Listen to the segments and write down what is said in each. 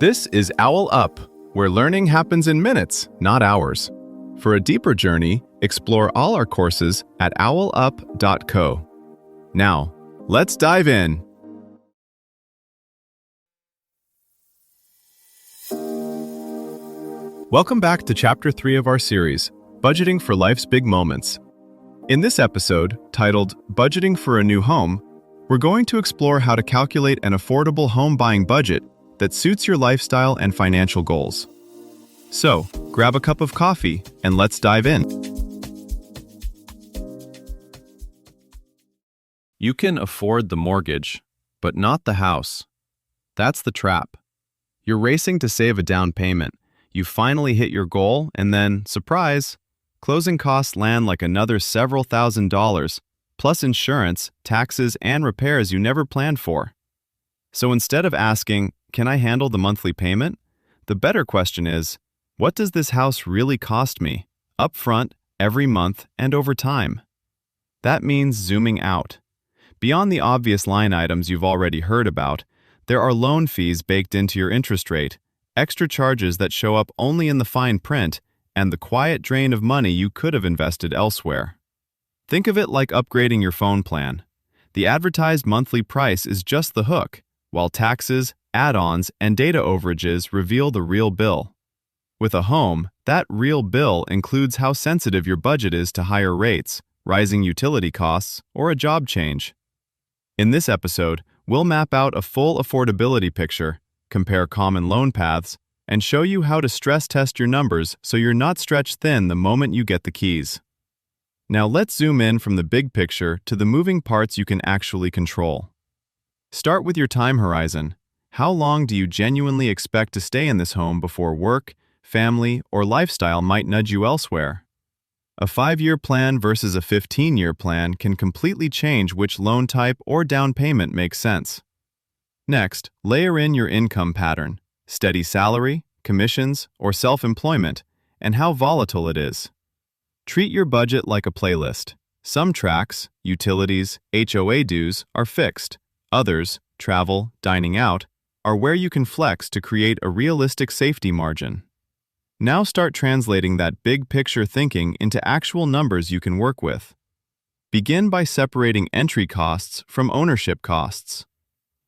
This is OwlUp, where learning happens in minutes, not hours. For a deeper journey, explore all our courses at owlup.co. Now, let's dive in. Welcome back to Chapter 3 of our series, Budgeting for Life's Big Moments. In this episode, titled Budgeting for a New Home, we're going to explore how to calculate an affordable home buying budget that suits your lifestyle and financial goals. So, grab a cup of coffee and let's dive in. You can afford the mortgage, but not the house. That's the trap. You're racing to save a down payment. You finally hit your goal, and then, surprise, closing costs land like another several $1,000s, plus insurance, taxes, and repairs you never planned for. So instead of asking, "Can I handle the monthly payment?" the better question is, what does this house really cost me, upfront, every month, and over time? That means zooming out. Beyond the obvious line items you've already heard about, there are loan fees baked into your interest rate, extra charges that show up only in the fine print, and the quiet drain of money you could have invested elsewhere. Think of it like upgrading your phone plan. The advertised monthly price is just the hook, while taxes, add-ons, and data overages reveal the real bill. With a home, that real bill includes how sensitive your budget is to higher rates, rising utility costs, or a job change. In this episode, we'll map out a full affordability picture, compare common loan paths, and show you how to stress test your numbers so you're not stretched thin the moment you get the keys. Now let's zoom in from the big picture to the moving parts you can actually control. Start with your time horizon. How long do you genuinely expect to stay in this home before work, family, or lifestyle might nudge you elsewhere? A 5-year plan versus a 15-year plan can completely change which loan type or down payment makes sense. Next, layer in your income pattern, steady salary, commissions, or self-employment, and how volatile it is. Treat your budget like a playlist. Some tracks, utilities, HOA dues, are fixed. Others, travel, dining out, are where you can flex to create a realistic safety margin. Now start translating that big picture thinking into actual numbers you can work with. Begin by separating entry costs from ownership costs.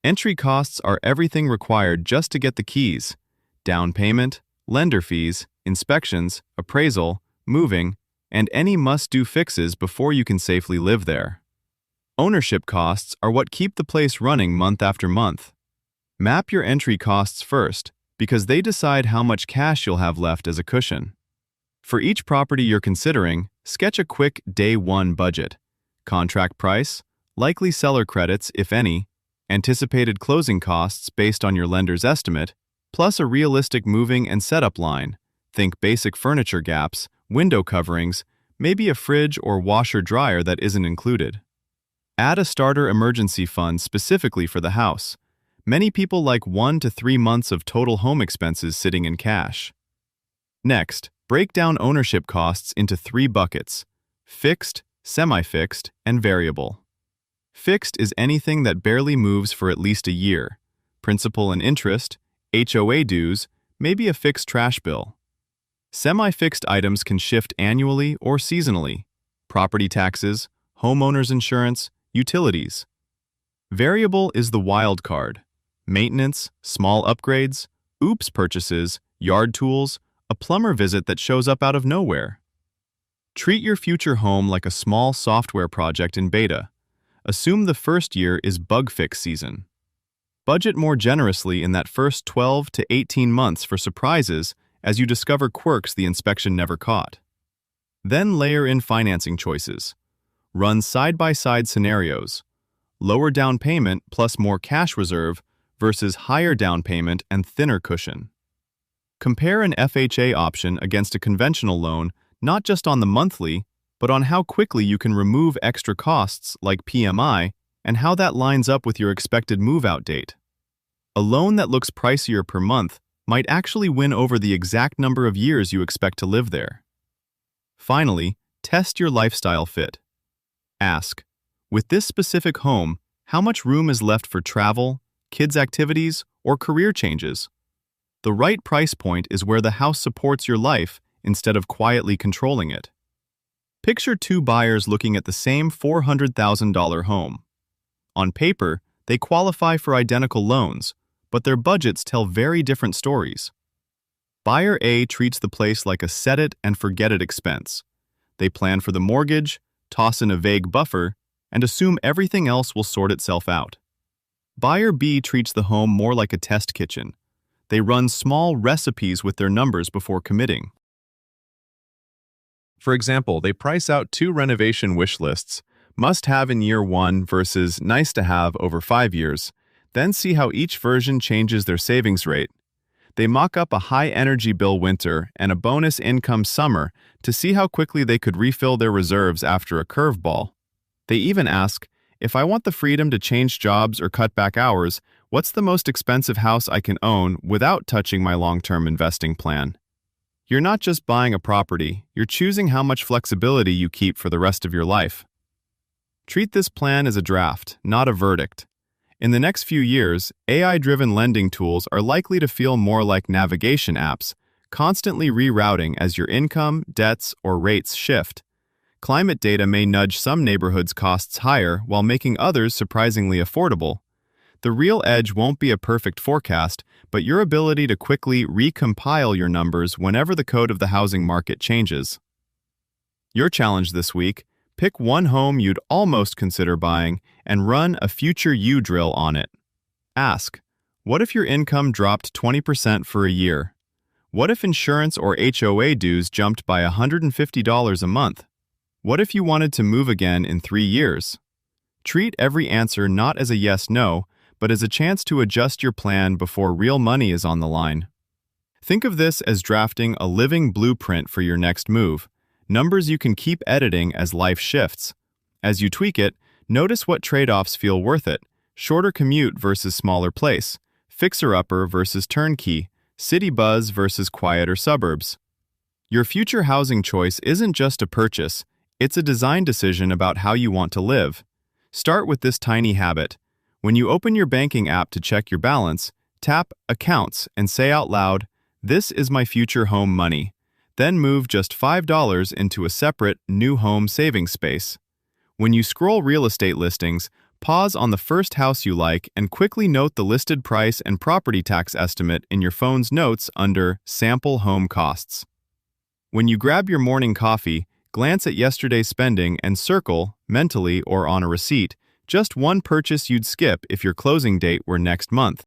Entry costs are everything required just to get the keys: down payment, lender fees, inspections, appraisal, moving, and any must-do fixes before you can safely live there. Ownership costs are what keep the place running month after month. Map your entry costs first, because they decide how much cash you'll have left as a cushion. For each property you're considering, sketch a quick Day 1 budget: contract price, likely seller credits, if any, anticipated closing costs based on your lender's estimate, plus a realistic moving and setup line. Think basic furniture gaps, window coverings, maybe a fridge or washer-dryer that isn't included. Add a starter emergency fund specifically for the house. Many people like 1 to 3 months of total home expenses sitting in cash. Next, break down ownership costs into 3 buckets: fixed, semi-fixed, and variable. Fixed is anything that barely moves for at least a year: principal and interest, HOA dues, maybe a fixed trash bill. Semi-fixed items can shift annually or seasonally: property taxes, homeowner's insurance, utilities. Variable is the wild card: maintenance, small upgrades, oops purchases, yard tools, a plumber visit that shows up out of nowhere. Treat your future home like a small software project in beta. Assume the first year is bug fix season. Budget more generously in that first 12 to 18 months for surprises as you discover quirks the inspection never caught. Then layer in financing choices. Run side-by-side scenarios: lower down payment plus more cash reserve versus higher down payment and thinner cushion. Compare an FHA option against a conventional loan not just on the monthly, but on how quickly you can remove extra costs like PMI and how that lines up with your expected move-out date. A loan that looks pricier per month might actually win over the exact number of years you expect to live there. Finally, test your lifestyle fit. Ask, with this specific home, how much room is left for travel, kids' activities, or career changes? The right price point is where the house supports your life instead of quietly controlling it. Picture two buyers looking at the same $400,000 home. On paper, they qualify for identical loans, but their budgets tell very different stories. Buyer A treats the place like a set-it-and-forget-it expense. They plan for the mortgage, toss in a vague buffer, and assume everything else will sort itself out. Buyer B treats the home more like a test kitchen. They run small recipes with their numbers before committing. For example, they price out two renovation wish lists, must-have in year 1 versus nice-to-have over 5 years, then see how each version changes their savings rate. They mock up a high-energy bill winter and a bonus income summer to see how quickly they could refill their reserves after a curveball. They even ask, if I want the freedom to change jobs or cut back hours, what's the most expensive house I can own without touching my long-term investing plan? You're not just buying a property, you're choosing how much flexibility you keep for the rest of your life. Treat this plan as a draft, not a verdict. In the next few years, AI-driven lending tools are likely to feel more like navigation apps, constantly rerouting as your income, debts, or rates shift. Climate data may nudge some neighborhoods' costs higher while making others surprisingly affordable. The real edge won't be a perfect forecast, but your ability to quickly recompile your numbers whenever the code of the housing market changes. Your challenge this week: pick one home you'd almost consider buying and run a future you drill on it. Ask, what if your income dropped 20% for a year? What if insurance or HOA dues jumped by $150 a month? What if you wanted to move again in 3 years? Treat every answer not as a yes/no, but as a chance to adjust your plan before real money is on the line. Think of this as drafting a living blueprint for your next move, numbers you can keep editing as life shifts. As you tweak it, notice what trade-offs feel worth it: shorter commute versus smaller place, fixer-upper versus turnkey, city buzz versus quieter suburbs. Your future housing choice isn't just a purchase, it's a design decision about how you want to live. Start with this tiny habit. When you open your banking app to check your balance, tap Accounts and say out loud, "This is my future home money." Then move just $5 into a separate new home savings space. When you scroll real estate listings, pause on the first house you like and quickly note the listed price and property tax estimate in your phone's notes under Sample Home Costs. When you grab your morning coffee, glance at yesterday's spending and circle, mentally or on a receipt, just one purchase you'd skip if your closing date were next month.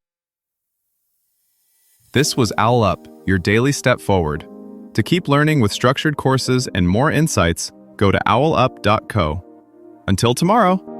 This was OwlUp, your daily step forward. To keep learning with structured courses and more insights, go to owlup.co. Until tomorrow!